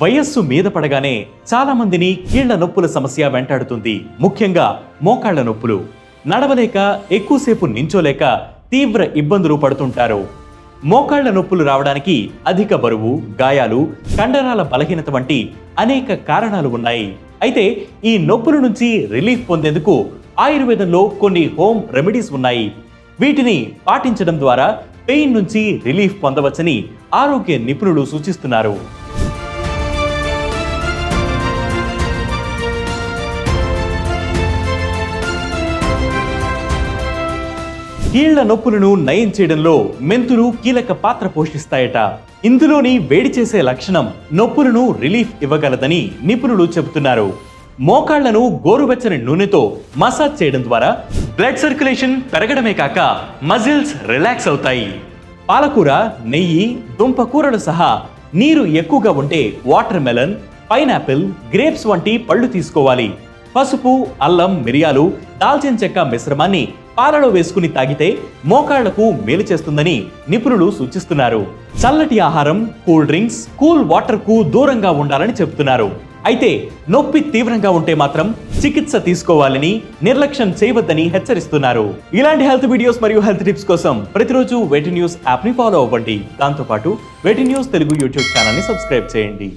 వయస్సు మీద పడగానే చాలా మందిని కీళ్ల నొప్పుల సమస్య వెంటాడుతుంది. ముఖ్యంగా మోకాళ్ల నొప్పులు. నడవలేక, ఎక్కువసేపు నించోలేక తీవ్ర ఇబ్బందులు పడుతుంటారు. మోకాళ్ల నొప్పులు రావడానికి అధిక బరువు, గాయాలు, కండరాల బలహీనత వంటి అనేక కారణాలు ఉన్నాయి. అయితే ఈ నొప్పుల నుంచి రిలీఫ్ పొందేందుకు ఆయుర్వేదంలో కొన్ని హోమ్ రెమెడీస్ ఉన్నాయి. వీటిని పాటించడం ద్వారా పెయిన్ నుంచి రిలీఫ్ పొందవచ్చని ఆరోగ్య నిపుణులు సూచిస్తున్నారు. కీళ్ల నొప్పులను నయం చేయడంలో మెంతులు కీలక పాత్ర పోషిస్తాయట. ఇందులోని వేడి చేసే లక్షణం నొప్పులను రిలీఫ్ ఇవ్వగలదని నిపుణులు చెబుతున్నారు. మోకాళ్లను గోరువెచ్చని నూనెతో మసాజ్ చేయడం ద్వారా బ్లడ్ సర్క్యులేషన్ పెరగడమే కాక మజిల్స్ రిలాక్స్ అవుతాయి. పాలకూర, నెయ్యి, దుంపకూరలు సహా నీరు ఎక్కువగా ఉంటే వాటర్ మెలన్, పైనాపిల్, గ్రేప్స్ వంటి పళ్ళు తీసుకోవాలి. పసుపు, అల్లం, మిరియాలు, దాల్చిన చెక్క మిశ్రమాన్ని పాలలో వేసుకుని తాగితే మోకాళ్లకు మేలు చేస్తుందని నిపుణులు సూచిస్తున్నారు. చల్లటి ఆహారం, కూల్ డ్రింక్స్, కూల్ వాటర్ కు దూరంగా ఉండాలని చెబుతున్నారు. అయితే నొప్పి తీవ్రంగా ఉంటే మాత్రం చికిత్స తీసుకోవాలని, నిర్లక్ష్యం చేయవద్దని హెచ్చరిస్తున్నారు. ఇలాంటి హెల్త్ వీడియోస్ మరియు హెల్త్ టిప్స్ కోసం ప్రతిరోజు వేటి న్యూస్ యాప్ ని ఫాలో అవ్వండి. దాంతోపాటు వేటి న్యూస్ తెలుగు యూట్యూబ్ ఛానల్ ని సబ్స్క్రైబ్ చేయండి.